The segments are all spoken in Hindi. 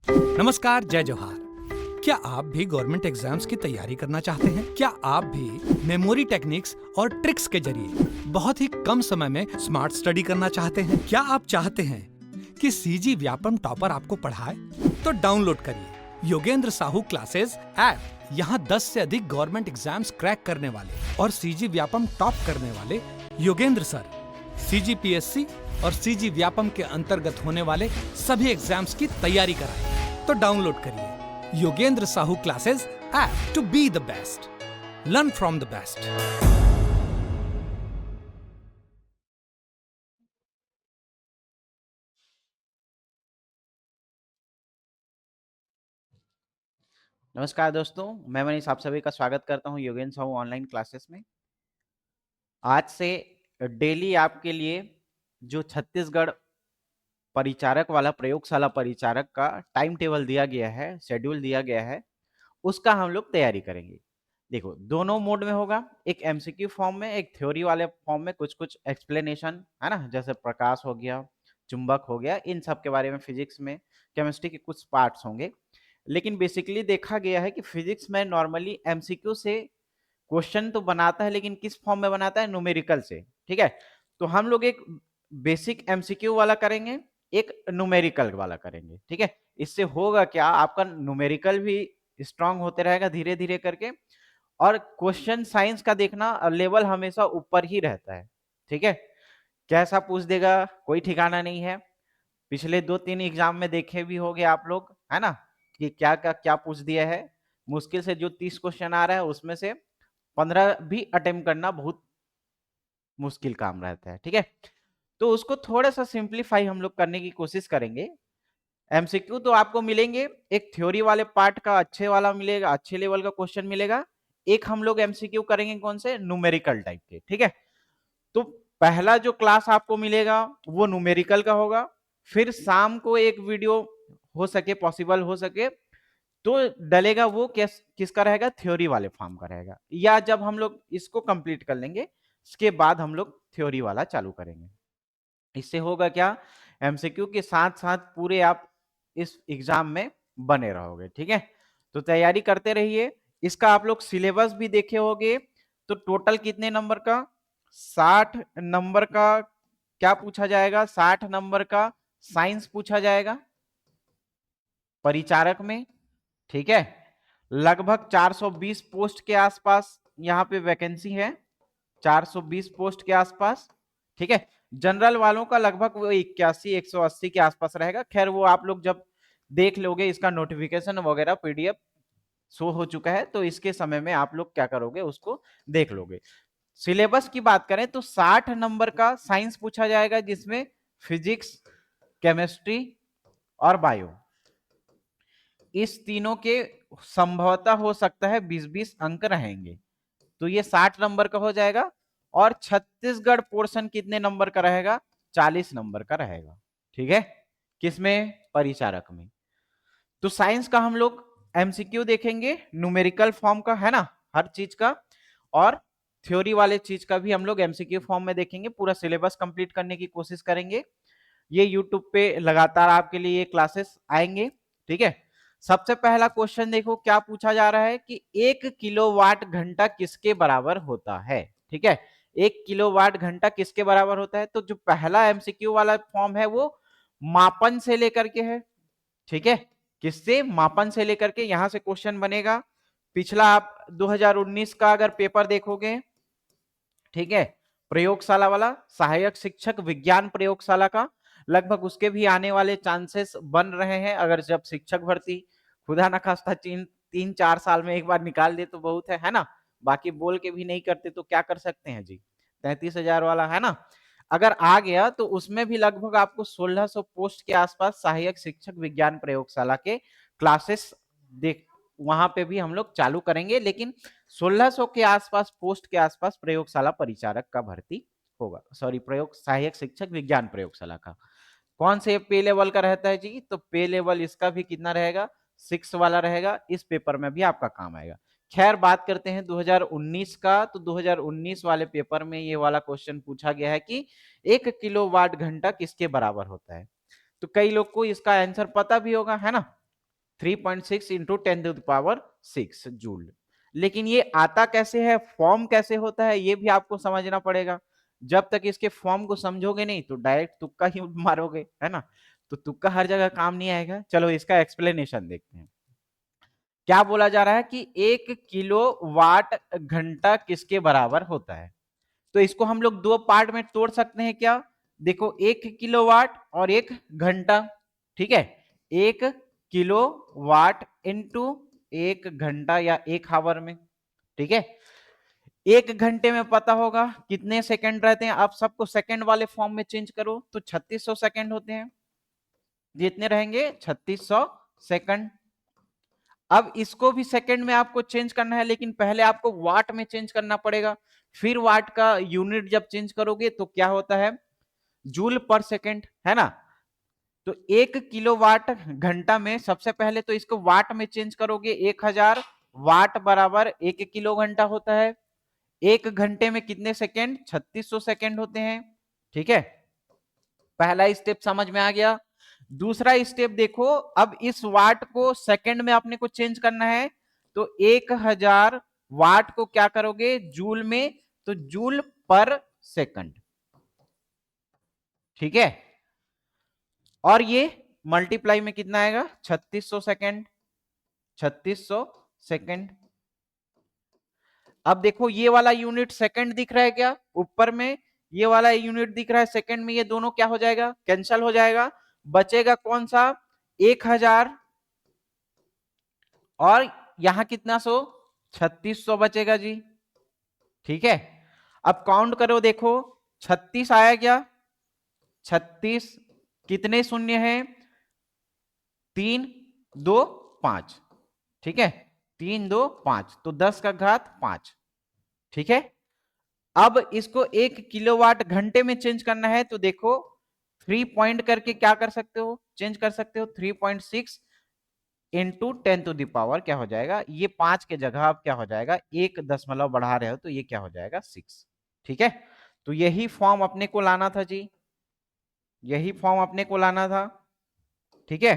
नमस्कार, जय जोहार। क्या आप भी गवर्नमेंट एग्जाम्स की तैयारी करना चाहते हैं? क्या आप भी मेमोरी टेक्निक्स और ट्रिक्स के जरिए बहुत ही कम समय में स्मार्ट स्टडी करना चाहते हैं? क्या आप चाहते हैं कि सीजी व्यापम टॉपर आपको पढ़ाए? तो डाउनलोड करिए योगेंद्र साहू क्लासेस ऐप। यहाँ 10 से अधिक गवर्नमेंट एग्जाम्स क्रैक करने वाले और सीजी व्यापम टॉप करने वाले योगेंद्र सर सीजीपीएससी और सीजी व्यापम के अंतर्गत होने वाले सभी एग्जाम्स की तैयारी कराएं। तो डाउनलोड करिए Yogendra Sahu classes app to be the best, learn from the best. नमस्कार दोस्तों, मैं मनीष आप सभी का स्वागत करता हूं योगेंद्र साहू ऑनलाइन क्लासेस में। आज से डेली आपके लिए जो छत्तीसगढ़ परिचारक वाला प्रयोगशाला परिचारक का टाइम टेबल दिया गया है, शेड्यूल दिया गया है, उसका हम लोग तैयारी करेंगे। देखो, दोनों मोड में होगा, एक एमसीक्यू फॉर्म में, एक थ्योरी वाले फॉर्म में। कुछ कुछ एक्सप्लेनेशन है ना, जैसे प्रकाश हो गया, चुंबक हो गया, इन सब के बारे में फिजिक्स में, केमिस्ट्री के कुछ पार्ट्स होंगे। लेकिन बेसिकली देखा गया है कि फिजिक्स में नॉर्मली एमसीक्यू से क्वेश्चन तो बनाता है, लेकिन किस फॉर्म में बनाता है? न्यूमेरिकल से। ठीक है, तो हम लोग एक बेसिक एमसीक्यू वाला करेंगे, एक न्यूमेरिकल वाला करेंगे। ठीक है, इससे होगा क्या, आपका न्यूमेरिकल भी स्ट्रांग होते रहेगा धीरे धीरे करके, और क्वेश्चन साइंस का देखना लेवल हमेशा ऊपर ही रहता है। ठीक है, कैसा पूछ देगा कोई ठिकाना नहीं है। पिछले 2-3 एग्जाम में देखे भी होंगे आप लोग, है ना, कि क्या क्या क्या पूछ दिया है। मुश्किल से जो 30 क्वेश्चन आ रहा है उसमें से 15 भी अटेम्प्ट करना बहुत मुश्किल काम रहता है। ठीक है, तो उसको थोड़ा सा सिंप्लीफाई हम लोग करने की कोशिश करेंगे। एमसीक्यू तो आपको मिलेंगे, एक थ्योरी वाले पार्ट का अच्छे वाला मिलेगा, अच्छे लेवल का क्वेश्चन मिलेगा। एक हम लोग एमसीक्यू करेंगे कौन से? न्यूमेरिकल टाइप के। ठीक है, तो पहला जो क्लास आपको मिलेगा वो न्यूमेरिकल का होगा। फिर शाम को एक वीडियो हो सके, पॉसिबल हो सके तो डलेगा, वो किसका रहेगा? थ्योरी वाले फॉर्म का रहेगा। या जब हम लोग इसको कंप्लीट कर लेंगे, इसके बाद हम लोग थ्योरी वाला चालू करेंगे। इससे होगा क्या, एमसीक्यू के साथ साथ पूरे आप इस एग्जाम में बने रहोगे। ठीक है, तो तैयारी करते रहिए। इसका आप लोग सिलेबस भी देखे होंगे, तो टोटल कितने नंबर का? 60 नंबर का क्या पूछा जाएगा? 60 नंबर का साइंस पूछा जाएगा परिचारक में। ठीक है, लगभग 420 पोस्ट के आसपास यहाँ पे वैकेंसी है, 420 पोस्ट के आसपास। ठीक है, जनरल वालों का लगभग वो 81-180 के आसपास रहेगा। खैर वो आप लोग जब देख लोगे, इसका नोटिफिकेशन वगैरह पीडीएफ शो हो चुका है, तो इसके समय में आप लोग क्या करोगे, उसको देख लोगे। सिलेबस की बात करें तो 60 नंबर का साइंस पूछा जाएगा, जिसमें फिजिक्स, केमिस्ट्री और बायो, इस तीनों के संभवतः हो सकता है 20-20 अंक रहेंगे। तो ये 60 नंबर का हो जाएगा। और छत्तीसगढ़ पोर्शन कितने नंबर का रहेगा? 40 नंबर का रहेगा। ठीक है, किसमें? परिचारक में। तो साइंस का हम लोग एमसीक्यू देखेंगे, न्यूमेरिकल फॉर्म का, है ना, हर चीज का, और थ्योरी वाले चीज का भी हम लोग एमसीक्यू फॉर्म में देखेंगे। पूरा सिलेबस कंप्लीट करने की कोशिश करेंगे। ये यूट्यूब पे लगातार आपके लिए ये क्लासेस आएंगे। ठीक है, सबसे पहला क्वेश्चन देखो क्या पूछा जा रहा है कि 1 किलोवाट घंटा किसके बराबर होता है? ठीक है, 1 किलोवाट घंटा किसके बराबर होता है? तो जो पहला एमसीक्यू वाला फॉर्म है वो मापन से लेकर के है। ठीक है, किससे? मापन से लेकर के यहां से क्वेश्चन बनेगा। पिछला आप 2019 का अगर पेपर देखोगे, ठीक है, प्रयोगशाला वाला, सहायक शिक्षक विज्ञान प्रयोगशाला का, लगभग उसके भी आने वाले चांसेस बन रहे हैं। अगर जब शिक्षक भर्ती खुदा न खास्ता 3-4 साल में एक बार निकाल दे तो बहुत है ना। बाकी बोल के भी नहीं करते तो क्या कर सकते हैं जी, 33,000 वाला, है ना, अगर आ गया तो उसमें भी लगभग आपको 1600 पोस्ट के आसपास सहायक शिक्षक विज्ञान प्रयोगशाला के क्लासेस देख, वहां पे भी हम लोग चालू करेंगे। लेकिन 1600 के आसपास पोस्ट के आसपास प्रयोगशाला परिचारक का भर्ती होगा, सॉरी, प्रयोग सहायक शिक्षक विज्ञान प्रयोगशाला का। कौन से पे लेवल का रहता है जी? तो पे लेवल इसका भी कितना रहेगा? 6 वाला रहेगा। इस पेपर में भी आपका काम आएगा। खैर बात करते हैं 2019 का, तो 2019 वाले पेपर में ये वाला क्वेश्चन पूछा गया है कि 1 किलोवाट घंटा किसके बराबर होता है। तो कई लोग को इसका आंसर पता भी होगा, है ना, 3.6 इंटू 10⁶ जूल। लेकिन ये आता कैसे है, फॉर्म कैसे होता है, ये भी आपको समझना पड़ेगा। जब तक इसके फॉर्म को समझोगे नहीं तो डायरेक्ट तुक्का ही मारोगे, है ना। तो तुक्का हर जगह काम नहीं आएगा। चलो इसका एक्सप्लेनेशन देखते हैं। क्या बोला जा रहा है कि 1 किलोवाट घंटा किसके बराबर होता है। तो इसको हम लोग दो पार्ट में तोड़ सकते हैं क्या। देखो 1 किलोवाट और 1 घंटा, ठीक है। 1 किलोवाट इंटू 1 घंटा या 1 आवर में, ठीक है। 1 घंटे में पता होगा कितने सेकंड रहते हैं। आप सबको सेकंड वाले फॉर्म में चेंज करो तो 3600 सेकंड होते हैं। जितने रहेंगे 3600 सेकंड। अब इसको भी सेकंड में आपको चेंज करना है, लेकिन पहले आपको वाट में चेंज करना पड़ेगा। फिर वाट का यूनिट जब चेंज करोगे तो क्या होता है, जूल पर सेकंड, है ना। तो 1 किलोवाट घंटा में सबसे पहले तो इसको वाट में चेंज करोगे, 1000 वाट बराबर 1 किलो घंटा होता है। 1 घंटे में कितने सेकंड, 3600 सेकंड होते हैं, ठीक है। पहला स्टेप समझ में आ गया। दूसरा स्टेप देखो, अब इस वाट को सेकंड में अपने को चेंज करना है। तो 1000 वाट को क्या करोगे जूल में, तो जूल पर सेकंड, ठीक है। और ये मल्टीप्लाई में कितना आएगा, 3600 सेकंड, 3600 सेकंड। अब देखो ये वाला यूनिट सेकंड दिख रहा है क्या ऊपर में, ये वाला यूनिट दिख रहा है सेकंड में, ये दोनों क्या हो जाएगा, कैंसल हो जाएगा। बचेगा कौन सा, 1000 और यहां कितना 100, 3600 बचेगा जी, ठीक है। अब काउंट करो, देखो 36 आया क्या, 36 कितने शून्य है, 3 2 5, ठीक है। 3 2 5 तो 10⁵5, ठीक है। अब इसको 1 किलोवाट घंटे में चेंज करना है, तो देखो 3 पॉइंट करके क्या कर सकते हो, चेंज कर सकते हो। 3.6 इंटू 10⁻, क्या हो जाएगा, ये 5 के जगह अब क्या हो जाएगा, 1 दशमलव बढ़ा रहे हो तो ये क्या हो जाएगा 6, ठीक है। तो यही फॉर्म अपने को लाना था जी, यही फॉर्म अपने को लाना था, ठीक है।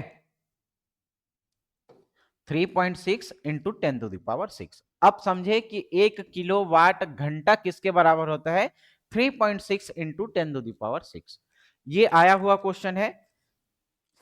3.6 इंटू 10⁶। अब समझे कि 1 किलोवाट घंटा किसके बराबर होता है, 3.6 इंटू 10⁶। ये आया हुआ क्वेश्चन है।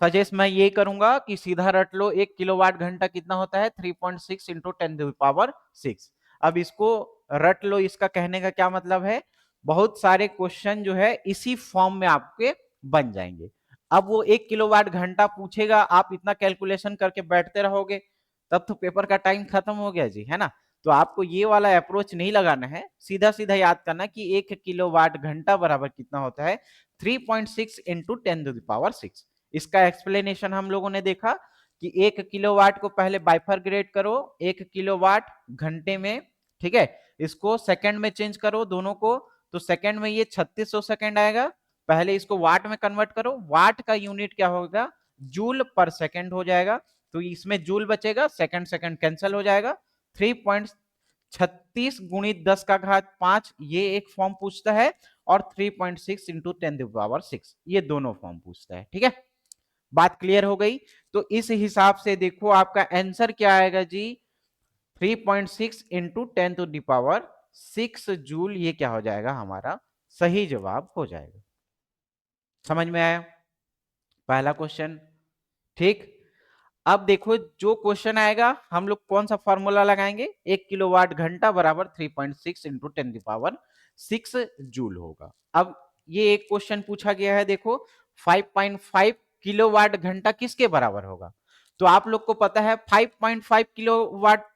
सजेस्ट मैं ये करूंगा कि सीधा रट लो, 1 किलोवाट घंटा कितना होता है, 3.6 इंटू 10⁶। अब इसको रट लो, इसका कहने का क्या मतलब है, बहुत सारे क्वेश्चन जो है इसी फॉर्म में आपके बन जाएंगे। अब वो 1 किलोवाट घंटा पूछेगा, आप इतना कैलकुलेशन करके बैठते रहोगे, तब तो पेपर का टाइम खत्म हो गया जी, है ना। तो आपको ये वाला अप्रोच नहीं लगाना है, सीधा सीधा याद करना कि 1 किलोवाट घंटा बराबर कितना होता है, 3.6 इंटू 10⁶। इसका एक्सप्लेनेशन हम लोगों ने देखा कि 1 किलोवाट को पहले बाइफरग्रेट करो 1 किलोवाट घंटे में, ठीक है। इसको सेकंड में चेंज करो दोनों को, तो सेकंड में ये 3600 सेकंड आएगा। पहले इसको वाट में कन्वर्ट करो, वाट का यूनिट क्या होगा, जूल पर सेकंड हो जाएगा। तो इसमें जूल बचेगा, सेकंड सेकंड कैंसिल हो जाएगा। 3.36 गुणित 10⁵5 ये एक फॉर्म पूछता है, और 3.6 इंटू 10⁶ ये दोनों फॉर्म पूछता है, ठीक है। बात क्लियर हो गई। तो इस हिसाब से देखो आपका आंसर क्या आएगा जी, 3.6 इंटू 10⁶ जूल, ये क्या हो जाएगा, हमारा सही जवाब हो जाएगा। समझ में आया पहला क्वेश्चन, ठीक। अब देखो जो क्वेश्चन आएगा हम लोग कौन सा फॉर्मूला लगाएंगे, 1 किलोवाट घंटा बराबर 3.6 इंटू 10⁶ जूल होगा। अब ये एक क्वेश्चन पूछा गया है, देखो 5.5 किलोवाट घंटा किसके बराबर होगा। तो आप लोग को पता है 5.5 किलोवाट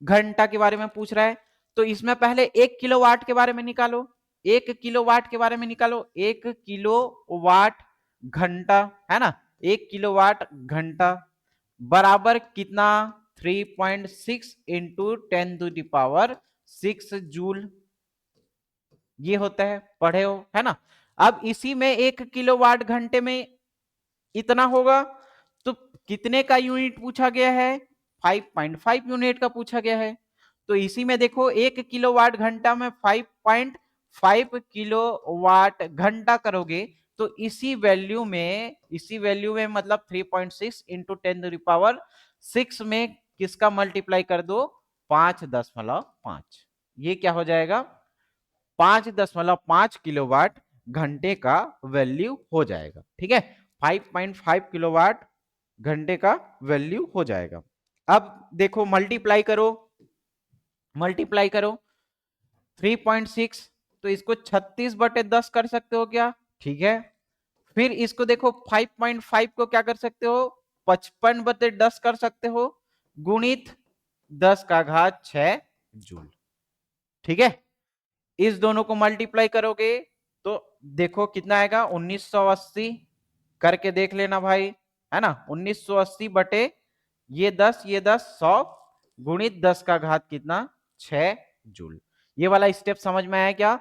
घंटा के बारे में पूछ रहा है, तो इसमें पहले 1 किलोवाट के बारे में निकालो, 1 किलोवाट के बारे में निकालो। 1 किलोवाट घंटा, है ना, 1 किलोवाट घंटा बराबर कितना, 3.6 इंटू 10⁶ जूल, ये होता है, पढ़े हो, है ना। अब इसी में 1 किलोवाट घंटे में इतना होगा, तो कितने का यूनिट पूछा गया है, 5.5 यूनिट का पूछा गया है। तो इसी में देखो 1 किलोवाट घंटा में 5.5 किलोवाट घंटा करोगे तो इसी वैल्यू में मतलब 3.6 इंटू 10⁻6 में किसका मल्टीप्लाई कर दो, 5.5। ये क्या हो जाएगा, 5.5 किलोवाट घंटे का वैल्यू हो जाएगा। ठीक है, 5.5 किलोवाट घंटे का वैल्यू हो जाएगा। अब देखो मल्टीप्लाई करो 3.6, तो इसको 36/10 कर सकते हो क्या, ठीक है। फिर इसको देखो 5.5 को क्या कर सकते हो, 55/10 कर सकते हो, गुणित 10⁻6 जूल। ठीक है, इस दोनों को मल्टीप्लाई करोगे तो देखो कितना आएगा, 1980 करके देख लेना भाई, है ना। 1980 बटे ये 10 100 गुणित 10 कितना, 6 जूल। ये वाला स्टेप समझ में आया क्या।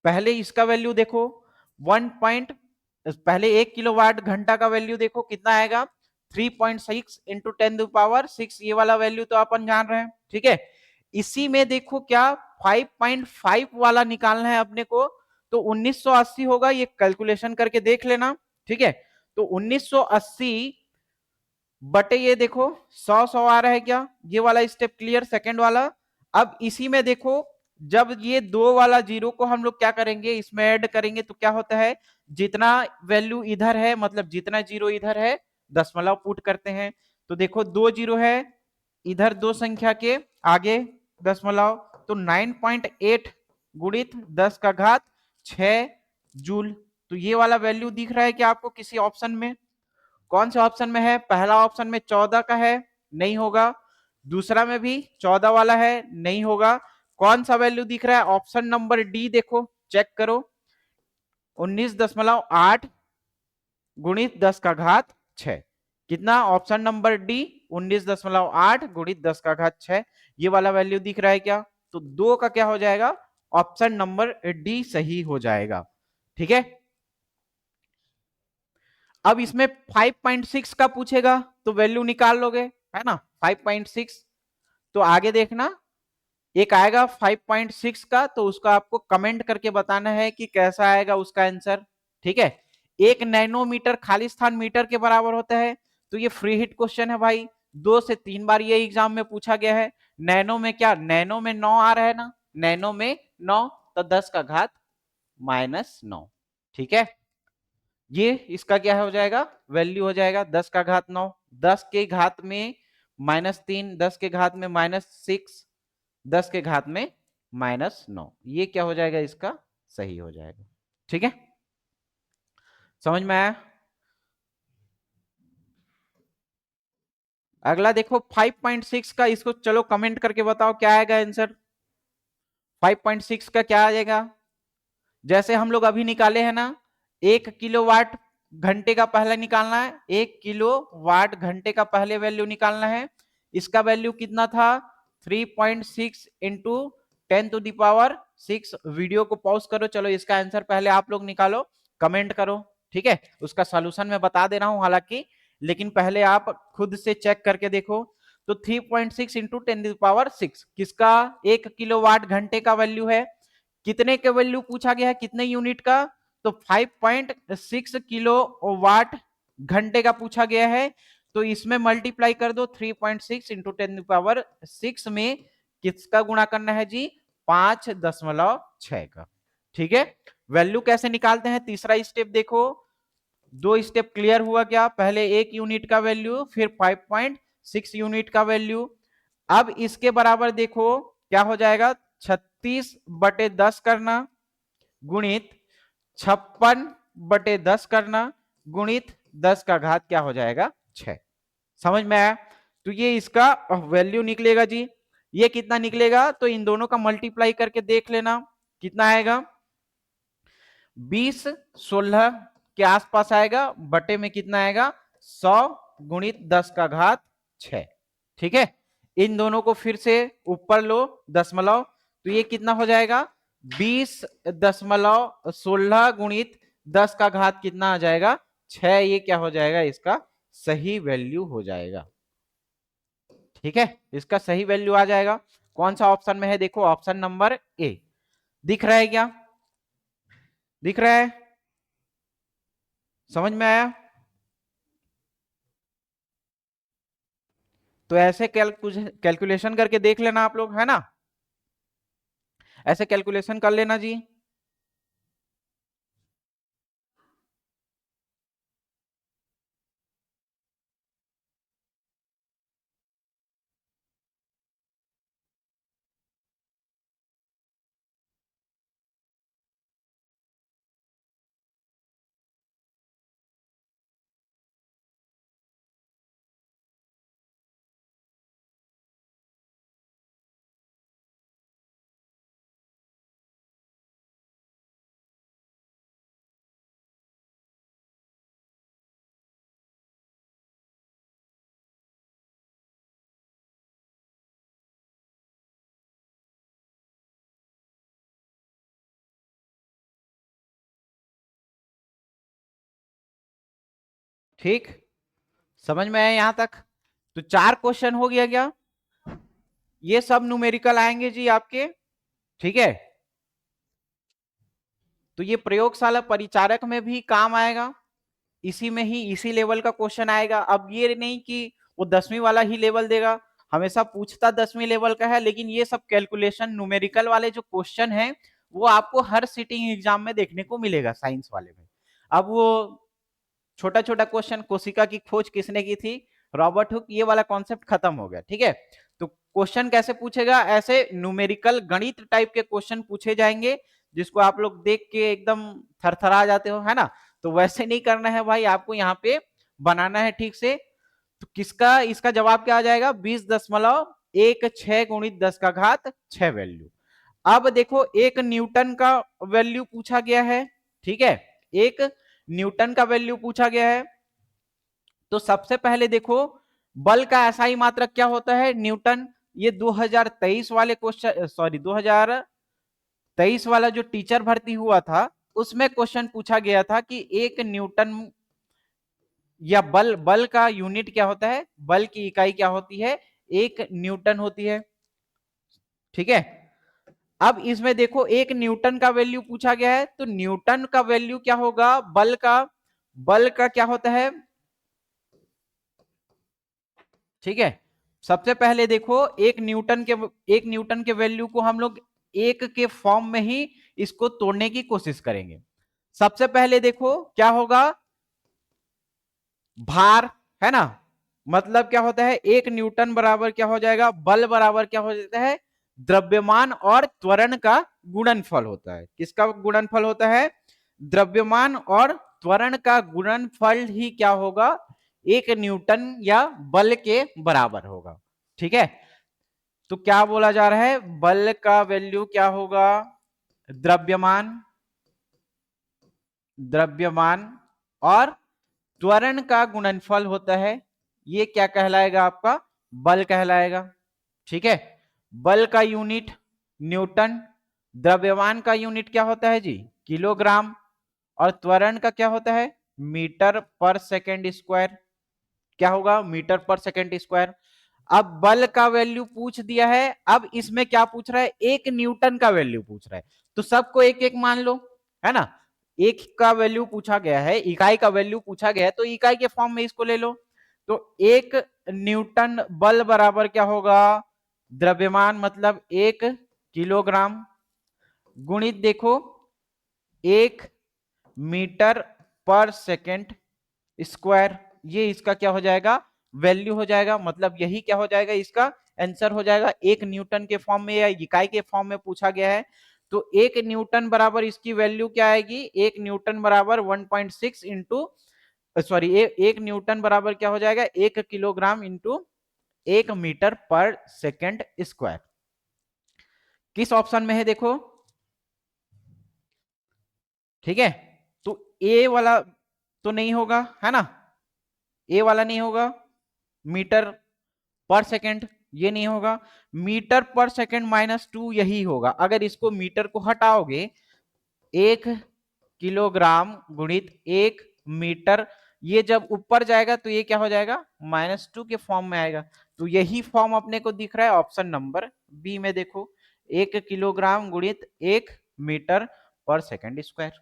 पहले इसका वैल्यू देखो, पहले 1 किलोवाट घंटा का वैल्यू देखो कितना आएगा, 3.6 इंटू 10⁻6। ये वाला वैल्यू तो अपन जान रहे हैं, ठीक है। इसी में देखो क्या 5.5 वाला निकालना है अपने को, तो 1980 होगा, ये कैलकुलेशन करके देख लेना, ठीक है। तो 1980 बटे ये देखो 100 आ रहा है क्या, ये वाला स्टेप क्लियर, सेकंड वाला। अब इसी में देखो जब ये 2 वाला जीरो को हम लोग क्या करेंगे, इसमें ऐड करेंगे तो क्या होता है, जितना वैल्यू इधर है मतलब जितना जीरो इधर है दशमलव पुट करते हैं। तो देखो 2 जीरो है इधर, 2 संख्या के आगे दशमलव, तो 9.8 गुणित 10⁻6 जूल। तो ये वाला वैल्यू दिख रहा है कि आपको किसी ऑप्शन में, कौन से ऑप्शन में है, पहला ऑप्शन में 14 का है, नहीं होगा। दूसरा में भी 14 वाला है, नहीं होगा। कौन सा वैल्यू दिख रहा है, ऑप्शन नंबर डी देखो, चेक करो, 19.8 गुणित 10⁻6 कितना, ऑप्शन नंबर डी 19.8 गुणित 10⁻6, ये वाला वैल्यू दिख रहा है क्या। तो 2 का क्या हो जाएगा, ऑप्शन नंबर डी सही हो जाएगा, ठीक है। अब इसमें 5.6 का पूछेगा तो वैल्यू निकाल लोगे, है ना, 5.6। तो आगे देखना, एक आएगा 5.6 का, तो उसका आपको कमेंट करके बताना है कि कैसा आएगा उसका आंसर, ठीक है। 1 नैनोमीटर खाली स्थान मीटर के बराबर होता है, तो ये फ्री हिट क्वेश्चन है भाई, 2 से 3 बार ये एग्जाम में पूछा गया है। नैनो में क्या, नैनो में 9 आ रहा है ना, नैनो में 9, तो 10⁻⁻9, ठीक है। ये इसका क्या हो जाएगा, वैल्यू हो जाएगा 10⁻9, 10 के घात में -3, 10 के घात में -6, 10 के घात में -9, ये क्या हो जाएगा, इसका सही हो जाएगा, ठीक है। समझ में आया। अगला देखो 5.6 का, इसको चलो कमेंट करके बताओ क्या आएगा आंसर। 5.6 का क्या आ जाएगा, जैसे हम लोग अभी निकाले हैं ना, 1 किलोवाट घंटे का पहले निकालना है, 1 किलोवाट घंटे का पहले वैल्यू निकालना है। इसका वैल्यू कितना था, 3.6 इंटू 10⁻6। वीडियो को पॉज करो, चलो इसका आंसर पहले आप लोग निकालो, कमेंट करो, ठीक है। उसका सॉल्यूशन मैं बता दे रहा हूं हालांकि, लेकिन पहले आप खुद से चेक करके देखो। तो 3.6 इंटू 10⁻6 किसका, 1 किलोवाट घंटे का वैल्यू है। कितने के वैल्यू पूछा गया है, कितने यूनिट का, तो 5.6 किलोवाट घंटे का पूछा गया है। तो इसमें मल्टीप्लाई कर दो 3.6 इंटू 10⁻6 में किसका गुणा करना है जी, 5.6 का, ठीक है। वैल्यू कैसे निकालते हैं, तीसरा स्टेप देखो, 2 स्टेप क्लियर हुआ क्या, पहले 1 यूनिट का वैल्यू, फिर 5.6 यूनिट का वैल्यू। अब इसके बराबर देखो क्या हो जाएगा, 36/10 करना गुणित 56/10 करना गुणित 10 क्या हो जाएगा, 6। समझ में आया। तो ये इसका वैल्यू निकलेगा जी, ये कितना निकलेगा, तो इन दोनों का मल्टीप्लाई करके देख लेना कितना आएगा, 20/16 के आसपास आएगा, बटे में कितना आएगा, 100 गुणित 10⁻6, ठीक है। इन दोनों को फिर से ऊपर लो दशमलव, तो ये कितना हो जाएगा, 20.16 गुणित 10 कितना आ जाएगा, 6। ये क्या हो जाएगा, इसका सही वैल्यू हो जाएगा, ठीक है, इसका सही वैल्यू आ जाएगा। कौन सा ऑप्शन में है? देखो ऑप्शन नंबर ए। दिख रहा है क्या? दिख रहा है? समझ में आया? तो ऐसे कैलकुलेशन करके देख लेना आप लोग, है ना? ऐसे कैलकुलेशन कर लेना जी। ठीक, समझ में आया यहां तक? तो 4 क्वेश्चन हो गया क्या? ये सब न्यूमेरिकल आएंगे जी आपके, ठीक है? तो ये प्रयोगशाला परिचारक में भी काम आएगा, इसी में ही इसी लेवल का क्वेश्चन आएगा। अब ये नहीं कि वो 10वीं वाला ही लेवल देगा, हमेशा पूछता 10वीं लेवल का है, लेकिन ये सब कैलकुलेशन न्यूमेरिकल वाले जो क्वेश्चन है वो आपको हर सिटिंग एग्जाम में देखने को मिलेगा साइंस वाले में। अब वो छोटा छोटा क्वेश्चन, कोशिका की खोज किसने की थी, रॉबर्ट हुक, ये वाला कॉन्सेप्ट खत्म हो गया, ठीक है? तो क्वेश्चन कैसे पूछेगा? ऐसे न्यूमेरिकल गणित टाइप के क्वेश्चन पूछे जाएंगे जिसको आप लोग देख के एकदम थरथरा जाते हो, है ना? तो वैसे नहीं करना है भाई, आपको यहाँ पे बनाना है ठीक से। तो किसका इसका जवाब क्या आ जाएगा? 20.16 गुणित 10 का घात 6 वैल्यू। अब देखो एक न्यूटन का वैल्यू पूछा गया है, ठीक है? एक न्यूटन का वैल्यू पूछा गया है। तो सबसे पहले देखो बल का एसआई मात्रक क्या होता है? न्यूटन। ये 2023 वाले क्वेश्चन, सॉरी 2023 वाला जो टीचर भर्ती हुआ था उसमें क्वेश्चन पूछा गया था कि एक न्यूटन या बल, बल का यूनिट क्या होता है, बल की इकाई क्या होती है? 1 न्यूटन होती है, ठीक है? अब इसमें देखो एक न्यूटन का वैल्यू पूछा गया है, तो न्यूटन का वैल्यू क्या होगा? बल का, बल का क्या होता है, ठीक है? सबसे पहले देखो एक न्यूटन के वैल्यू को हम लोग एक के फॉर्म में ही इसको तोड़ने की कोशिश करेंगे। सबसे पहले देखो क्या होगा? भार, है ना? मतलब क्या होता है? एक न्यूटन बराबर क्या हो जाएगा? बल बराबर क्या हो जाता है? द्रव्यमान और त्वरण का गुणनफल होता है। किसका गुणनफल होता है? द्रव्यमान और त्वरण का गुणनफल ही क्या होगा? एक न्यूटन या बल के बराबर होगा, ठीक है? तो क्या बोला जा रहा है? बल का वैल्यू क्या होगा? द्रव्यमान, द्रव्यमान और त्वरण का गुणनफल होता है, ये क्या कहलाएगा? आपका बल कहलाएगा, ठीक है? बल का यूनिट न्यूटन, द्रव्यमान का यूनिट क्या होता है जी? किलोग्राम, और त्वरण का क्या होता है? मीटर पर सेकेंड स्क्वायर। क्या होगा? मीटर पर सेकेंड स्क्वायर। अब बल का वैल्यू पूछ दिया है, अब इसमें क्या पूछ रहा है? एक न्यूटन का वैल्यू पूछ रहा है, तो सबको एक एक मान लो, है ना? एक का वैल्यू पूछा गया है, इकाई का वैल्यू पूछा गया है, तो इकाई के फॉर्म में इसको ले लो। तो एक न्यूटन बल बराबर क्या होगा? द्रव्यमान मतलब 1 किलोग्राम, गुणित देखो 1 मीटर पर सेकेंड स्क्वायर। ये इसका क्या हो जाएगा? वैल्यू हो जाएगा, मतलब यही क्या हो जाएगा? इसका आंसर हो जाएगा। एक न्यूटन के फॉर्म में या इकाई के फॉर्म में पूछा गया है, तो एक न्यूटन बराबर इसकी वैल्यू क्या आएगी? एक न्यूटन बराबर 1.6 इंटू, सॉरी, एक न्यूटन बराबर क्या हो जाएगा? 1 किलोग्राम इंटू 1 मीटर पर सेकेंड स्क्वायर। किस ऑप्शन में है देखो, ठीक है? तो ए वाला तो नहीं होगा, है ना? ए वाला नहीं होगा, मीटर पर सेकेंड ये नहीं होगा, मीटर पर सेकेंड -2 यही होगा। अगर इसको मीटर को हटाओगे, 1 किलोग्राम गुणित 1 मीटर, ये जब ऊपर जाएगा तो ये क्या हो जाएगा? -2 के फॉर्म में आएगा। तो यही फॉर्म अपने को दिख रहा है ऑप्शन नंबर बी में देखो 1 किलोग्राम गुणित 1 मीटर पर सेकंड स्क्वायर।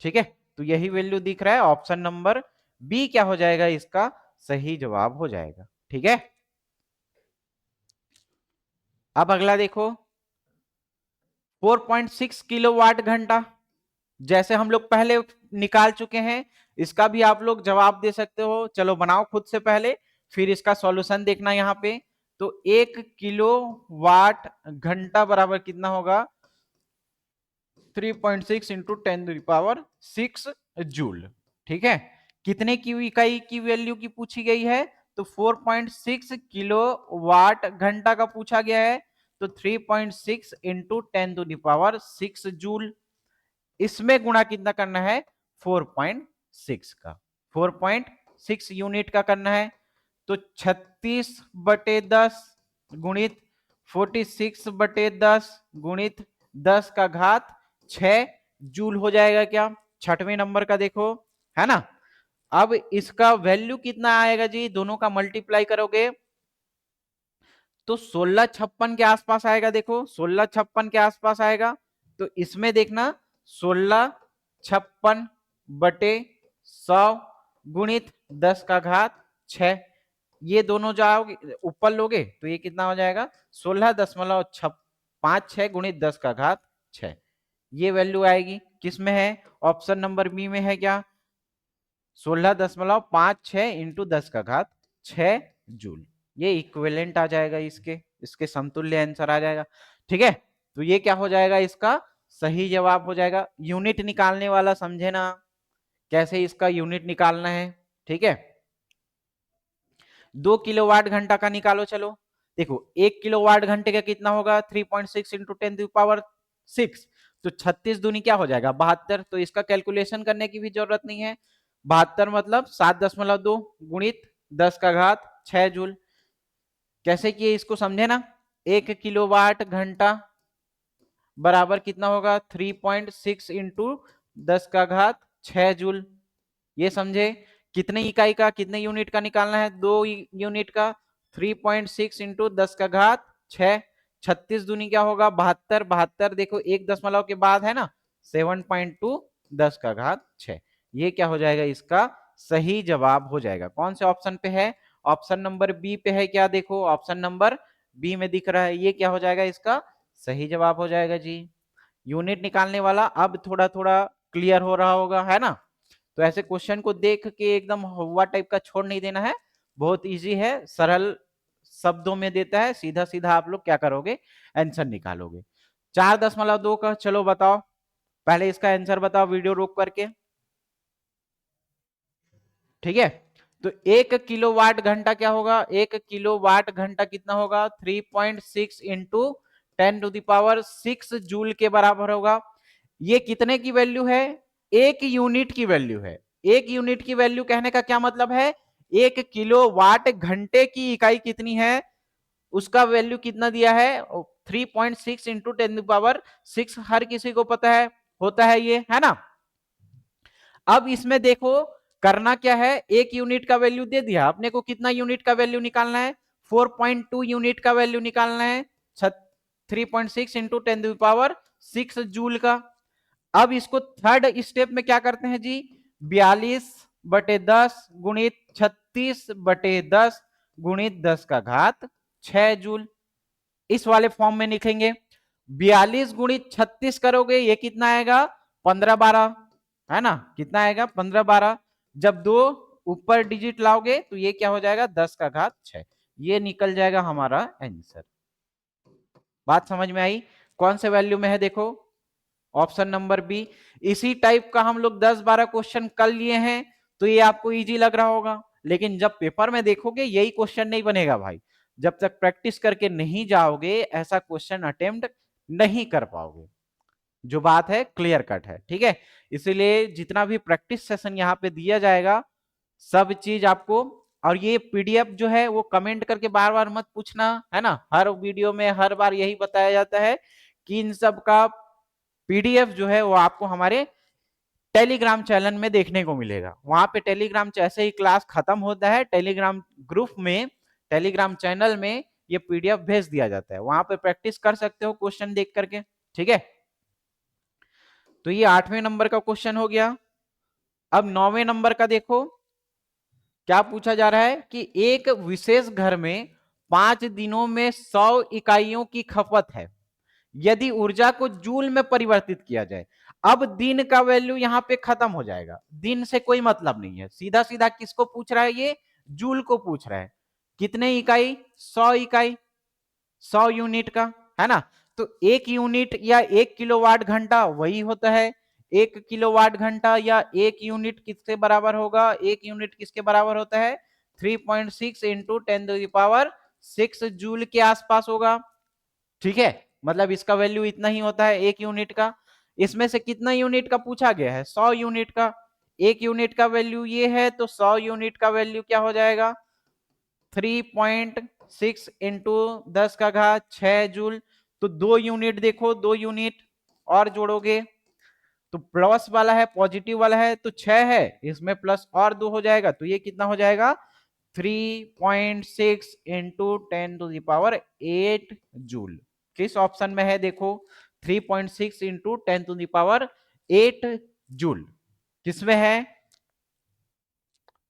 ठीक है, तो यही वैल्यू दिख रहा है, ऑप्शन नंबर बी क्या हो जाएगा, इसका सही जवाब हो जाएगा। ठीक है, अब अगला देखो 4.6 किलोवाट घंटा, जैसे हम लोग पहले निकाल चुके हैं, इसका भी आप लोग जवाब दे सकते हो। चलो बनाओ खुद से पहले, फिर इसका सॉल्यूशन देखना यहाँ पे। तो 1 किलो वाट घंटा बराबर कितना होगा, 3.6 इंटू 10⁻6 जूल। ठीक है, कितने की इकाई की वैल्यू की पूछी गई है, तो 4.6 किलो वाट घंटा का पूछा गया है, तो 3.6 इंटू 10⁻6 जूल। इसमें गुणा कितना करना है, 4.6 का, 4.6 यूनिट का करना है, तो 36/10 गुणित 46/10 गुणित 10 का घात 6 जूल हो जाएगा क्या, छठवें नंबर का देखो, है ना। अब इसका वैल्यू कितना आएगा जी, दोनों का मल्टीप्लाई करोगे तो 1656 के आसपास आएगा। देखो 1656 के आसपास आएगा, तो इसमें देखना 1656/100 गुणित 10 का घात 6, ये दोनों जाओगे ऊपर लोगे तो ये कितना हो जाएगा, 16.56 गुणित 10 का घात 6, ये वैल्यू आएगी। किसमें है, ऑप्शन नंबर बी में है क्या, 16.56 इंटू 10 का घात 6 जूल। ये इक्विवेलेंट आ जाएगा, इसके समतुल्य आंसर आ जाएगा। ठीक है, तो ये क्या हो जाएगा, इसका सही जवाब हो जाएगा। यूनिट निकालने वाला समझे ना, कैसे इसका यूनिट निकालना है। ठीक है, 2 किलोवाट घंटा का निकालो। चलो देखो 1 किलोवाट घंटे का कितना होगा, 3.6 इंटू 10⁻6, तो 36 दूनी क्या हो जाएगा, 72। तो इसका कैलकुलेशन करने की भी जरूरत नहीं है, 72 मतलब 7.2 गुणित 10 का घात 6 जूल। कैसे किए इसको समझे ना, 1 किलोवाट घंटा बराबर कितना होगा, 3.6 इंटू 10 का घात 6 जूल। ये समझे, कितने इकाई का, कितने यूनिट का निकालना है, 2 यूनिट का, 3.6 इंटू 10 का घात 6, 36 दूनी क्या होगा, 72, 72 देखो एक दशमलव के बाद है ना, 7.2 10 का घात 6, ये क्या हो जाएगा, इसका सही जवाब हो जाएगा। कौन से ऑप्शन पे है, ऑप्शन नंबर बी पे है क्या, देखो ऑप्शन नंबर बी में दिख रहा है, ये क्या हो जाएगा, इसका सही जवाब हो जाएगा जी। यूनिट निकालने वाला अब थोड़ा थोड़ा क्लियर हो रहा होगा, है ना। तो ऐसे क्वेश्चन को देख के एकदम हुआ टाइप का छोड़ नहीं देना है, बहुत इजी है, सरल शब्दों में देता है, सीधा सीधा आप लोग क्या करोगे, आंसर निकालोगे। 4.2 का, चलो बताओ, पहले इसका आंसर बताओ वीडियो रोक करके। ठीक है, तो 1 किलोवाट घंटा क्या होगा, 1 किलोवाट घंटा कितना होगा, 3.6 इंटू 10⁻6 जूल के बराबर होगा। ये कितने की वैल्यू है, 1 यूनिट की वैल्यू है। 1 यूनिट की वैल्यू कहने का क्या मतलब है, 1 किलोवाट घंटे की इकाई कितनी है, उसका वैल्यू कितना दिया है, 3.6 इंटू 10⁻6, हर किसी को पता है होता है ये, है ना। अब इसमें देखो करना क्या है, 1 यूनिट का वैल्यू दे दिया अपने को, कितना यूनिट का वैल्यू निकालना है, 4.2 यूनिट का वैल्यू निकालना है, 3.6 इंटू 10⁻6 जूल का। अब इसको थर्ड स्टेप में क्या करते हैं जी, 42/10 गुणित 36/10 गुणित 10 का घात 6 जूल, इस वाले फॉर्म में लिखेंगे। 42 गुणित 36 करोगे, ये कितना आएगा, 15/12, है ना, कितना आएगा, 15/12। जब दो ऊपर डिजिट लाओगे तो ये क्या हो जाएगा, 10 का घात 6, ये निकल जाएगा हमारा आंसर। बात समझ में आई, कौन से वैल्यू में है, देखो ऑप्शन नंबर बी। इसी टाइप का हम लोग 10-12 क्वेश्चन कर लिए हैं, तो ये आपको इजी लग रहा होगा, लेकिन जब पेपर में देखोगे यही क्वेश्चन नहीं बनेगा भाई, जब तक प्रैक्टिस करके नहीं जाओगे ऐसा क्वेश्चन अटेम्प्ट नहीं कर पाओगे, जो बात है क्लियर कट है। ठीक है, इसीलिए जितना भी प्रैक्टिस सेशन यहाँ पे दिया जाएगा सब चीज आपको, और ये पीडीएफ जो है वो कमेंट करके बार बार मत पूछना, है ना, हर वीडियो में हर बार यही बताया जाता है कि इन सब का पीडीएफ जो है वो आपको हमारे टेलीग्राम चैनल में देखने को मिलेगा। वहां पे टेलीग्राम जैसे ही क्लास खत्म होता है, टेलीग्राम ग्रुप में, टेलीग्राम चैनल में ये पीडीएफ भेज दिया जाता है, वहां पे प्रैक्टिस कर सकते हो क्वेश्चन देख करके। ठीक है, तो ये 8वें नंबर का क्वेश्चन हो गया। अब 9वें नंबर का देखो क्या पूछा जा रहा है कि एक विशेष घर में 5 दिनों में 100 इकाइयों की खपत है, यदि ऊर्जा को जूल में परिवर्तित किया जाए। अब दिन का वैल्यू यहां पे खत्म हो जाएगा, दिन से कोई मतलब नहीं है, सीधा सीधा किसको पूछ रहा है, ये जूल को पूछ रहा है। कितने इकाई, 100 इकाई, 100 यूनिट का, है ना। तो 1 यूनिट या 1 किलोवाट घंटा वही होता है, 1 किलोवाट घंटा या 1 यूनिट किसके बराबर होगा, 1 यूनिट किसके बराबर होता है, 3.6 इंटू 10⁶ जूल के आसपास होगा। ठीक है, मतलब इसका वैल्यू इतना ही होता है 1 यूनिट का। इसमें से कितना यूनिट का पूछा गया है, 100 यूनिट का। 1 यूनिट का वैल्यू ये है, तो 100 यूनिट का वैल्यू क्या हो जाएगा, 3.6 इंटू 10⁶ जूल। तो 2 यूनिट देखो, 2 यूनिट और जोड़ोगे तो प्लस वाला है, पॉजिटिव वाला है तो 6 है, इसमें प्लस और 2 हो जाएगा, तो ये कितना हो जाएगा, 3.6 इंटू 10⁸ जूल। किस ऑप्शन में है देखो, 3.6 इंटू 10⁸ जूल किसमें है,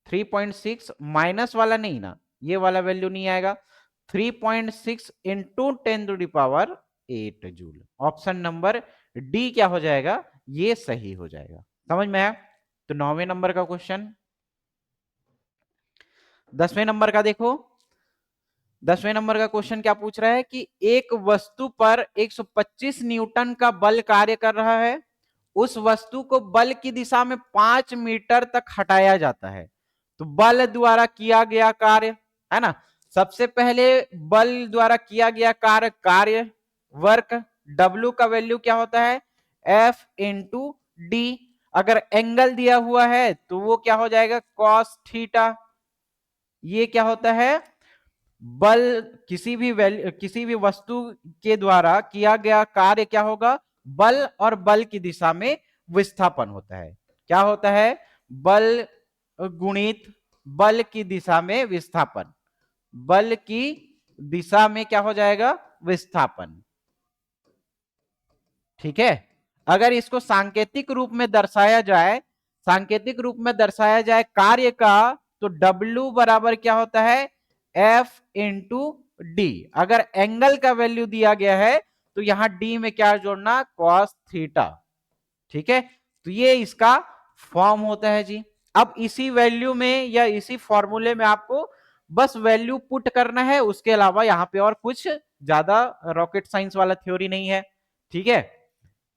3.6 माइनस वाला नहीं ना, ये वाला वैल्यू नहीं आएगा, 3.6 into 10⁸ joule. Option number D क्या हो जाएगा, ये सही हो जाएगा। समझ में आया। तो 9वें नंबर का क्वेश्चन। 10वें नंबर का देखो, 10वें नंबर का क्वेश्चन क्या पूछ रहा है कि एक वस्तु पर 125 न्यूटन का बल कार्य कर रहा है, उस वस्तु को बल की दिशा में 5 मीटर तक हटाया जाता है, तो बल द्वारा किया गया कार्य, है ना। सबसे पहले बल द्वारा किया गया कार्य वर्क W का वैल्यू क्या होता है, F इंटू डी। अगर एंगल दिया हुआ है तो वो क्या हो जाएगा, कॉस थीटा। ये क्या होता है, बल किसी भी वस्तु के द्वारा किया गया कार्य क्या होगा, बल और बल की दिशा में विस्थापन होता है। क्या होता है, बल गुणित बल की दिशा में विस्थापन, बल की दिशा में क्या हो जाएगा, विस्थापन। ठीक है, अगर इसको सांकेतिक रूप में दर्शाया जाए, सांकेतिक रूप में दर्शाया जाए कार्य का, तो W बराबर क्या होता है, F इंटू डी। अगर एंगल का वैल्यू दिया गया है तो यहां डी में क्या जोड़ना, कॉस थीटा। ठीक है, तो ये इसका फॉर्म होता है जी। अब इसी वैल्यू में या इसी फॉर्मूले में आपको बस वैल्यू पुट करना है, उसके अलावा यहां पे और कुछ ज्यादा रॉकेट साइंस वाला थ्योरी नहीं है। ठीक है,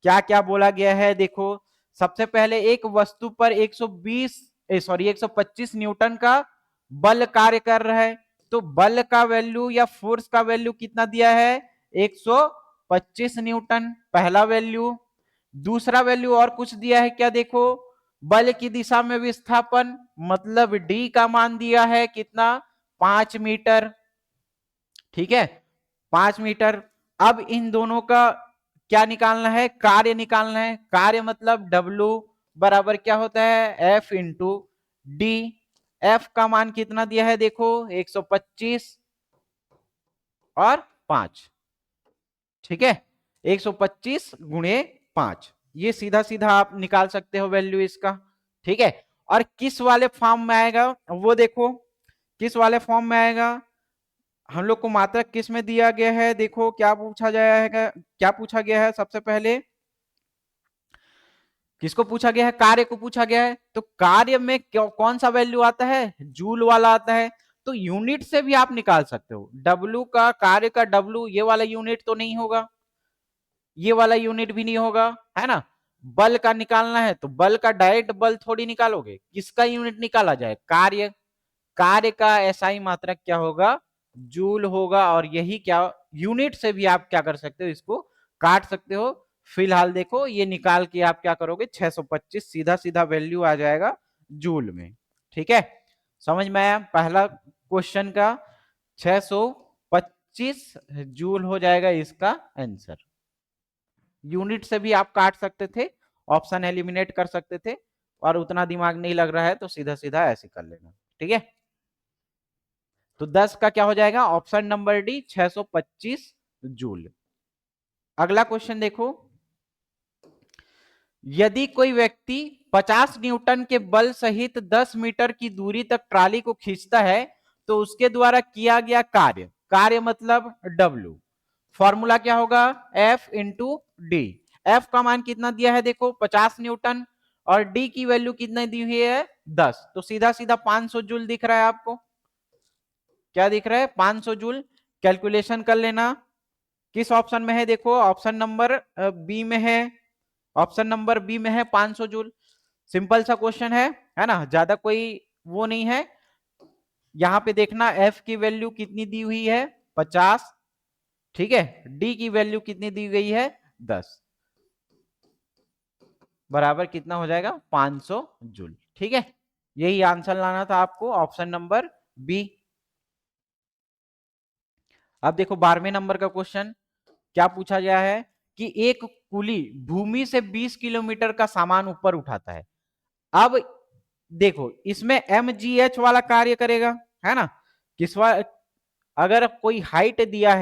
क्या क्या बोला गया है देखो, सबसे पहले एक वस्तु पर 125 न्यूटन का बल कार्य कर रहा है, तो बल का वैल्यू या फोर्स का वैल्यू कितना दिया है, 125 न्यूटन, पहला वैल्यू। दूसरा वैल्यू और कुछ दिया है क्या, देखो बल की दिशा में विस्थापन, मतलब डी का मान दिया है कितना, 5 मीटर। ठीक है, 5 मीटर। अब इन दोनों का क्या निकालना है, कार्य निकालना है। कार्य मतलब W बराबर क्या होता है, F इंटू डी। F का मान कितना दिया है देखो, 125 और 5। ठीक है, 125 गुणे 5, ये सीधा सीधा आप निकाल सकते हो वैल्यू इसका। ठीक है, और किस वाले फॉर्म में आएगा वो देखो, किस वाले फॉर्म में आएगा, हम लोग को मात्रक किस में दिया गया है, देखो क्या पूछा गया है, क्या पूछा गया है, सबसे पहले किसको पूछा गया है, कार्य को पूछा गया है। तो कार्य में कौन सा वैल्यू आता है, जूल वाला आता है। तो यूनिट से भी आप निकाल सकते हो, W का, कार्य का W, ये वाला यूनिट तो नहीं होगा, ये वाला यूनिट भी नहीं होगा, है ना। बल का निकालना है तो बल का डायरेक्ट बल थोड़ी निकालोगे, किसका यूनिट निकाला जाए, कार्य। कार्य का SI मात्रक क्या होगा, जूल होगा। और यही क्या, यूनिट से भी आप क्या कर सकते हो, इसको काट सकते हो। फिलहाल देखो ये निकाल के आप क्या करोगे, 625 सीधा सीधा वैल्यू आ जाएगा जूल में। ठीक है, समझ में आया, पहला क्वेश्चन का 625 जूल हो जाएगा इसका आंसर। यूनिट से भी आप काट सकते थे, ऑप्शन एलिमिनेट कर सकते थे, और उतना दिमाग नहीं लग रहा है तो सीधा सीधा ऐसे कर लेना। ठीक है, तो 10 का क्या हो जाएगा, ऑप्शन नंबर डी 625 जूल। अगला क्वेश्चन देखो, यदि कोई व्यक्ति 50 न्यूटन के बल सहित 10 मीटर की दूरी तक ट्राली को खींचता है तो उसके द्वारा किया गया कार्य, कार्य मतलब W, फॉर्मूला क्या होगा, F इंटू डी। F का मान कितना दिया है देखो 50 न्यूटन, और D की वैल्यू कितना दी हुई है 10, तो सीधा सीधा 500 जूल दिख रहा है आपको, क्या दिख रहा है 500 जूल। कैलकुलेशन कर लेना, किस ऑप्शन में है देखो, ऑप्शन नंबर बी में है, ऑप्शन नंबर बी में है 500 जूल। सिंपल सा क्वेश्चन है ना, ज्यादा कोई वो नहीं है। यहां पे देखना F की वैल्यू कितनी दी हुई है 50, ठीक है, D की वैल्यू कितनी दी गई है 10, बराबर कितना हो जाएगा 500 जूल, ठीक है। यही आंसर लाना था आपको, ऑप्शन नंबर बी। अब देखो 12वें नंबर का क्वेश्चन क्या पूछा गया है कि एक कुली भूमि से 20 किलोमीटर का सामान ऊपर उठाता है। अब देखो इसमें mgh वाला कार्य करेगा, है ना, अगर कोई हाइट दिया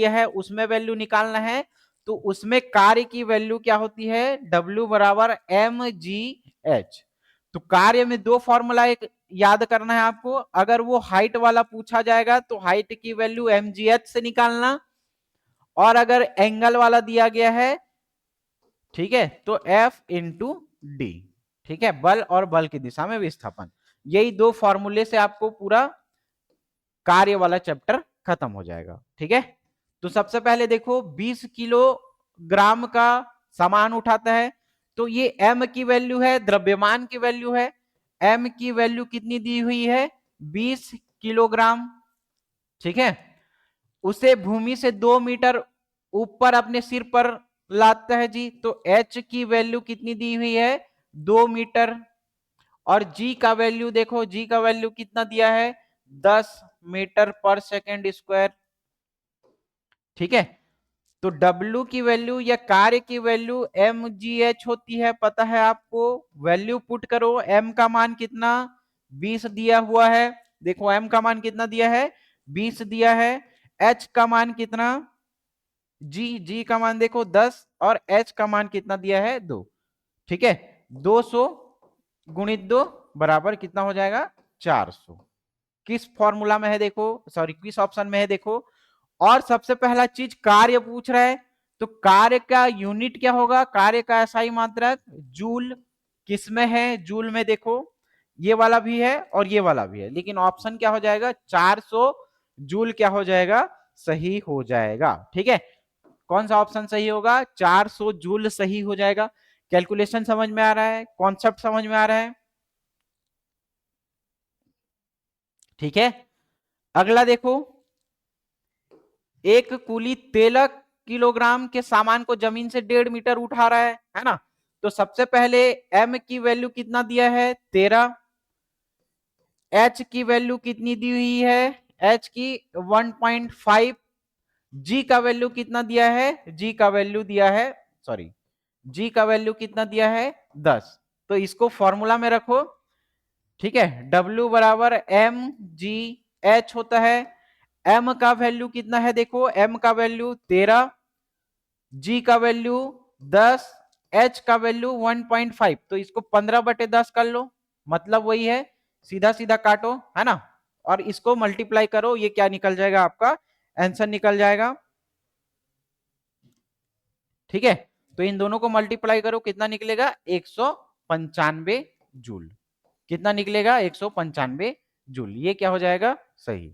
है, उसमें वैल्यू निकालना है, तो उसमें कार्य की वैल्यू क्या होती है, W बराबर mgh। तो कार्य में दो फॉर्मूला एक याद करना है आपको, अगर वो हाइट वाला पूछा जाएगा तो हाइट की वैल्यू mgh से निकालना, और अगर एंगल वाला दिया गया है, ठीक है, तो F इंटू डी, ठीक है, बल और बल की दिशा में विस्थापन। यही दो फॉर्मूले से आपको पूरा कार्य वाला चैप्टर खत्म हो जाएगा, ठीक है। तो सबसे पहले देखो 20 किलोग्राम का सामान उठाता है, तो ये m की वैल्यू है, द्रव्यमान की वैल्यू है, m की वैल्यू कितनी दी हुई है 20 किलोग्राम, ठीक है। उसे भूमि से 2 मीटर ऊपर अपने सिर पर लाता है जी, तो h की वैल्यू कितनी दी हुई है 2 मीटर, और g का वैल्यू देखो, g का वैल्यू कितना दिया है 10 मीटर पर सेकेंड स्क्वायर, ठीक है। तो W की वैल्यू या कार्य की वैल्यू mgh होती है, पता है आपको, वैल्यू पुट करो, m का मान कितना 20 दिया हुआ है, देखो m का मान कितना दिया है 20 दिया है, h का मान कितना, g का मान देखो 10, और h का मान कितना दिया है 2, ठीक है, 200 गुणित 2 बराबर कितना हो जाएगा 400। किस फॉर्मूला में है देखो, सॉरी किस ऑप्शन में है देखो, और सबसे पहला चीज कार्य पूछ रहा है, तो कार्य का यूनिट क्या होगा, कार्य का SI मात्रक जूल, किसमें है जूल में, देखो ये वाला भी है और ये वाला भी है, लेकिन ऑप्शन क्या हो जाएगा 400 जूल क्या हो जाएगा, सही हो जाएगा, ठीक है। कौन सा ऑप्शन सही होगा, 400 जूल सही हो जाएगा। कैलकुलेशन समझ में आ रहा है, कॉन्सेप्ट समझ में आ रहा है, ठीक है। अगला देखो, एक कुली 13 किलोग्राम के सामान को जमीन से 1.5 मीटर उठा रहा है ना, तो सबसे पहले m की वैल्यू कितना दिया है 13, h की वैल्यू कितनी दी हुई है, h की 1.5, g का वैल्यू कितना दिया है, g का वैल्यू दिया है, सॉरी g का वैल्यू कितना दिया है 10, तो इसको फॉर्मूला में रखो, ठीक है, W बराबर mgh होता है, m का वैल्यू कितना है देखो, m का वैल्यू 13, g का वैल्यू 10, h का वैल्यू 1.5, तो इसको 15/10 कर लो, मतलब वही है, सीधा सीधा काटो, है ना, और इसको मल्टीप्लाई करो, ये क्या निकल जाएगा आपका आंसर निकल जाएगा, ठीक है। तो इन दोनों को मल्टीप्लाई करो, कितना निकलेगा 195 जूल, कितना निकलेगा 195 जूल, ये क्या हो जाएगा सही।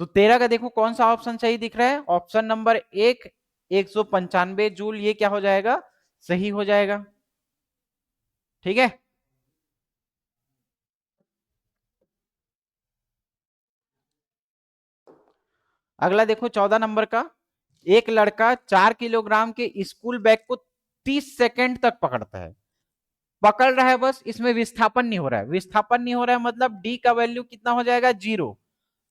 तो 13 का देखो कौन सा ऑप्शन सही दिख रहा है, ऑप्शन नंबर 1 195 जूल, ये क्या हो जाएगा सही हो जाएगा, ठीक है। अगला देखो 14 नंबर का, एक लड़का 4 किलोग्राम के स्कूल बैग को 30 सेकंड तक पकड़ता है, पकड़ रहा है बस, इसमें विस्थापन नहीं हो रहा है, विस्थापन नहीं हो रहा है मतलब डी का वैल्यू कितना हो जाएगा 0,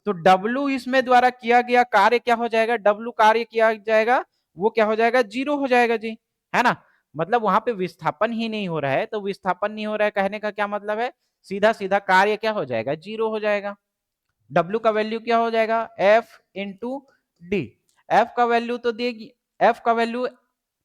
तो W इसमें द्वारा किया गया कार्य क्या हो जाएगा, W कार्य किया जाएगा वो क्या हो जाएगा 0 हो जाएगा जी, है ना, मतलब वहां पे विस्थापन ही नहीं हो रहा है, तो विस्थापन नहीं हो रहा है कहने का क्या मतलब है, सीधा सीधा कार्य क्या हो जाएगा 0 हो जाएगा, W का वैल्यू क्या हो जाएगा, F इंटू डी। F का वैल्यू तो देगी, F का वैल्यू,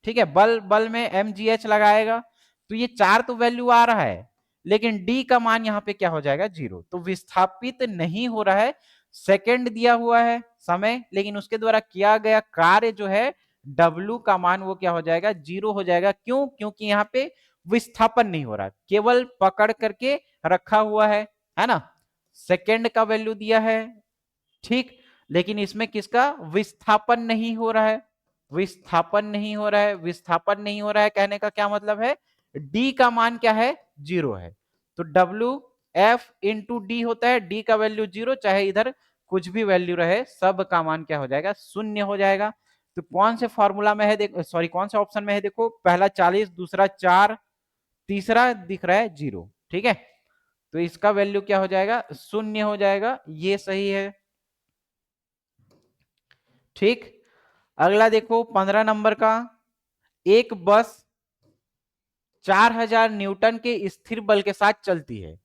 ठीक है, बल में mgh लगाएगा, तो ये 4 तो वैल्यू आ रहा है, लेकिन डी का मान यहाँ पे क्या हो जाएगा, 0, तो विस्थापित नहीं हो रहा है। सेकंड दिया हुआ है समय, लेकिन उसके द्वारा किया गया कार्य जो है W का मान वो क्या हो जाएगा, 0 हो जाएगा। क्यों? क्योंकि यहाँ पे विस्थापन नहीं हो रहा, केवल पकड़ करके रखा हुआ है ना। सेकंड का वैल्यू दिया है, ठीक, लेकिन इसमें किसका विस्थापन नहीं हो रहा है, विस्थापन नहीं हो रहा है, विस्थापन नहीं हो रहा है कहने का क्या मतलब है, डी का मान क्या है, 0 है। तो डब्ल्यू एफ इंटू डी होता है, डी का वैल्यू 0, चाहे इधर कुछ भी वैल्यू रहे, सब का मान क्या हो जाएगा, 0 हो जाएगा। तो कौन से फॉर्मूला में है, देखो सॉरी कौन से ऑप्शन में है, देखो पहला 40, दूसरा 4, तीसरा दिख रहा है 0, ठीक है, तो इसका वैल्यू क्या हो जाएगा, 0 हो जाएगा, ये सही है। ठीक, अगला देखो 15 नंबर का, एक बस 4000 न्यूटन के स्थिर बल के साथ चलती है,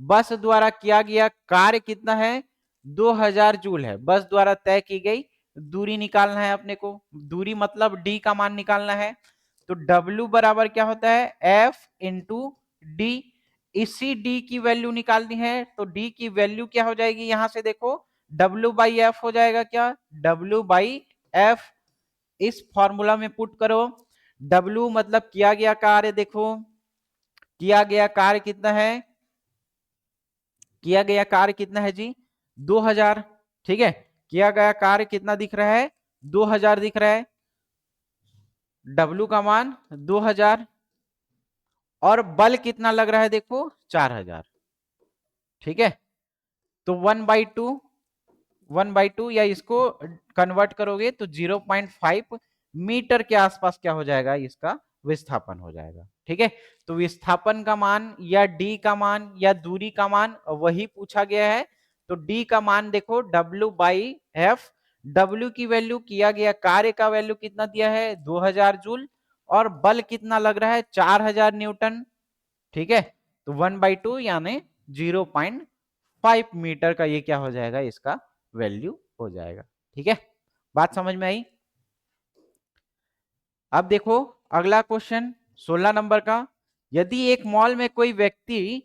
बस द्वारा किया गया कार्य कितना है, 2000 जूल है। बस द्वारा तय की गई दूरी निकालना है अपने को, दूरी मतलब डी का मान निकालना है। तो W बराबर क्या होता है, F इंटू डी, इसी डी की वैल्यू निकालनी है, तो डी की वैल्यू क्या हो जाएगी, यहां से देखो W बाई एफ हो जाएगा, क्या W बाई एफ, इस फॉर्मूला में पुट करो। W मतलब किया गया कार्य, देखो किया गया कार्य कितना है, किया गया कार्य कितना है जी, 2000, ठीक है, किया गया कार्य कितना दिख रहा है, 2000 दिख रहा है, W का मान 2000, और बल कितना लग रहा है, देखो 4000, ठीक है, तो 1/2, 1/2 या इसको कन्वर्ट करोगे तो 0.5 मीटर के आसपास क्या हो जाएगा, इसका विस्थापन हो जाएगा, ठीक है। तो विस्थापन का मान या डी का मान या दूरी का मान वही पूछा गया है। तो डी का मान देखो W बाई एफ, W की वैल्यू, किया गया कार्य का वैल्यू कितना दिया है, 2000 जूल, और बल कितना लग रहा है, 4000 न्यूटन, ठीक है, तो 1/2 यानी 0.5 मीटर का ये क्या हो जाएगा, इसका वैल्यू हो जाएगा, ठीक है, बात समझ में आई। अब देखो अगला क्वेश्चन 16 नंबर का, यदि एक मॉल में कोई व्यक्ति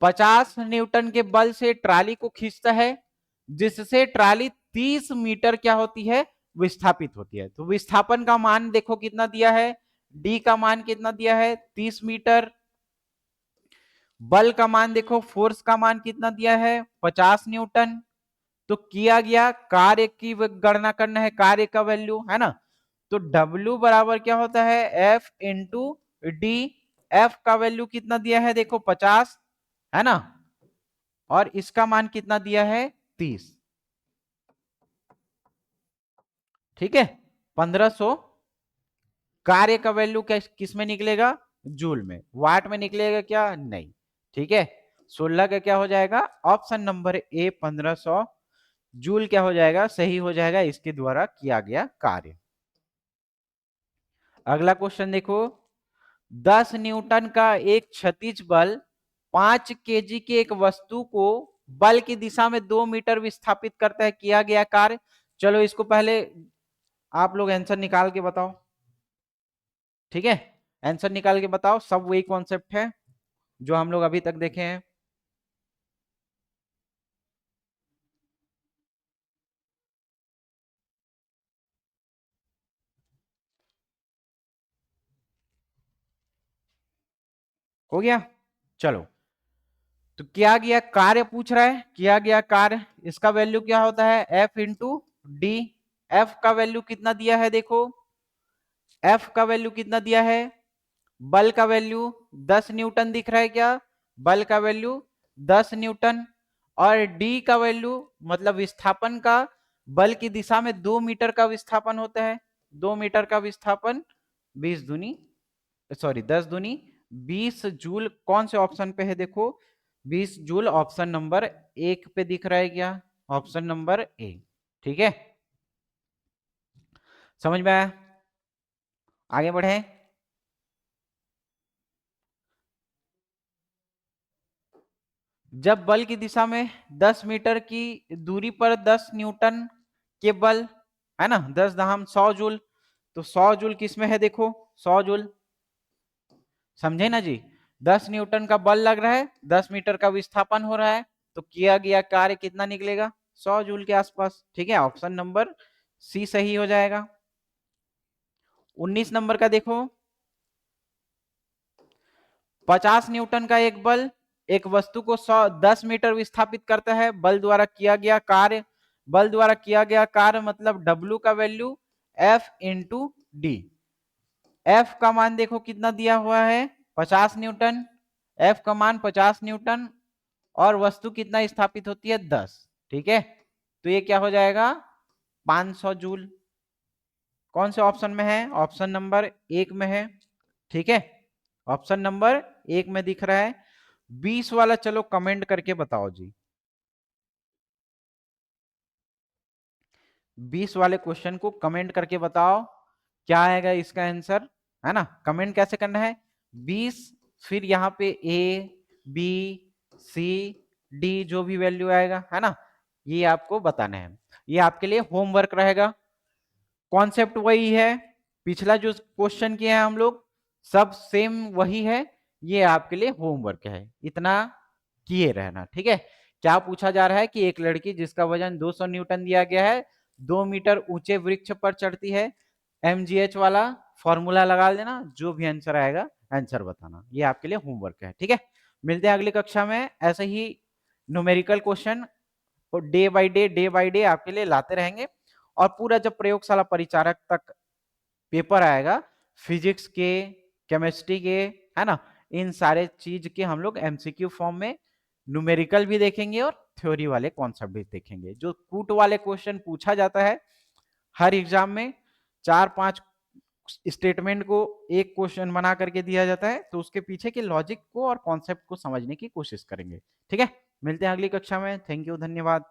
50 न्यूटन के बल से ट्राली को खींचता है, जिससे ट्राली 30 मीटर क्या होती है, विस्थापित होती है, तो विस्थापन का मान देखो कितना दिया है, डी का मान कितना दिया है, 30 मीटर, बल का मान देखो, फोर्स का मान कितना दिया है, 50 न्यूटन, तो किया गया कार्य की गणना करना है, कार्य का वैल्यू है ना, तो W बराबर क्या होता है, F इंटू डी, F का वैल्यू कितना दिया है, देखो 50 है ना, और इसका मान कितना दिया है, 30, ठीक है, 1500, कार्य का वैल्यू किस में निकलेगा, जूल में, वाट में निकलेगा क्या, नहीं, ठीक है, 16 का क्या हो जाएगा, ऑप्शन नंबर ए 1500 जूल क्या हो जाएगा, सही हो जाएगा, इसके द्वारा किया गया कार्य। अगला क्वेश्चन देखो, 10 न्यूटन का एक क्षैतिज बल 5 केजी के एक वस्तु को बल की दिशा में 2 मीटर विस्थापित करता है, किया गया कार्य। चलो इसको पहले आप लोग आंसर निकाल के बताओ, ठीक है, आंसर निकाल के बताओ, सब वही कॉन्सेप्ट है जो हम लोग अभी तक देखे हैं। हो गया, चलो, तो किया गया कार्य पूछ रहा है, किया गया कार्य, इसका वैल्यू क्या होता है, F इंटू डी, एफ का वैल्यू कितना दिया है, देखो F का वैल्यू कितना दिया है, बल का वैल्यू 10 न्यूटन दिख रहा है क्या, बल का वैल्यू 10 न्यूटन, और डी का वैल्यू मतलब विस्थापन का, बल की दिशा में 2 मीटर का विस्थापन होता है, 2 मीटर का विस्थापन, 20 दूनी सॉरी 10 दूनी 20 जूल, कौन से ऑप्शन पे है, देखो 20 जूल ऑप्शन नंबर 1 पे दिख रहा है क्या, ऑप्शन नंबर ए, ठीक है, समझ में आया, आगे बढ़े। जब बल की दिशा में 10 मीटर की दूरी पर 10 न्यूटन के बल है ना, 10 दहम 100 जूल, तो 100 जूल किसमें है, देखो 100 जूल, समझे ना जी। 10 न्यूटन का बल लग रहा है, 10 मीटर का विस्थापन हो रहा है, तो किया गया कार्य कितना निकलेगा, 100 जूल के आसपास। ठीक है, ऑप्शन नंबर सी सही हो जाएगा। 19 नंबर का देखो, 50 न्यूटन का एक बल एक वस्तु को 10 मीटर विस्थापित करता है। बल द्वारा किया गया कार्य, बल द्वारा किया गया कार्य मतलब W का value F into D. F का मान देखो कितना दिया हुआ है, 50 न्यूटन। F का मान 50 न्यूटन और वस्तु कितना स्थापित होती है, 10। ठीक है, तो ये क्या हो जाएगा, 500 जूल। कौन से ऑप्शन में है, ऑप्शन नंबर 1 में है। ठीक है, ऑप्शन नंबर 1 में दिख रहा है। 20 वाला चलो कमेंट करके बताओ जी। 20 वाले क्वेश्चन को कमेंट करके बताओ क्या आएगा इसका आंसर, है ना। कमेंट कैसे करना है, 20 फिर यहाँ पे A B C D जो भी वैल्यू आएगा, है ना, ये आपको बताना है। ये आपके लिए होमवर्क रहेगा। कॉन्सेप्ट वही है, पिछला जो क्वेश्चन किए हैं हम लोग सब सेम वही है। ये आपके लिए होमवर्क है, इतना किए रहना। ठीक है, क्या पूछा जा रहा है कि एक लड़की जिसका वजन 200 न्यूटन दिया गया है 2 मीटर ऊंचे वृक्ष पर चढ़ती है, mgh वाला फॉर्मूला लगा देना, जो भी आंसर आएगा आंसर बताना। ये आपके लिए होमवर्क है। ठीक है, मिलते हैं अगली कक्षा में ऐसे ही numerical question day by day आपके लिए लाते रहेंगे। और पूरा जब प्रयोगशाला परिचारक तक पेपर आएगा, फिजिक्स के, केमिस्ट्री के, है ना, इन सारे चीज के हम लोग एमसीक्यू फॉर्म में न्यूमेरिकल भी देखेंगे और थ्योरी वाले कॉन्सेप्ट भी देखेंगे। जो कूट वाले क्वेश्चन पूछा जाता है हर एग्जाम में, 4-5 स्टेटमेंट को एक क्वेश्चन बना करके दिया जाता है, तो उसके पीछे के लॉजिक को और कॉन्सेप्ट को समझने की कोशिश करेंगे। ठीक है, मिलते हैं अगली कक्षा में। थैंक यू, धन्यवाद।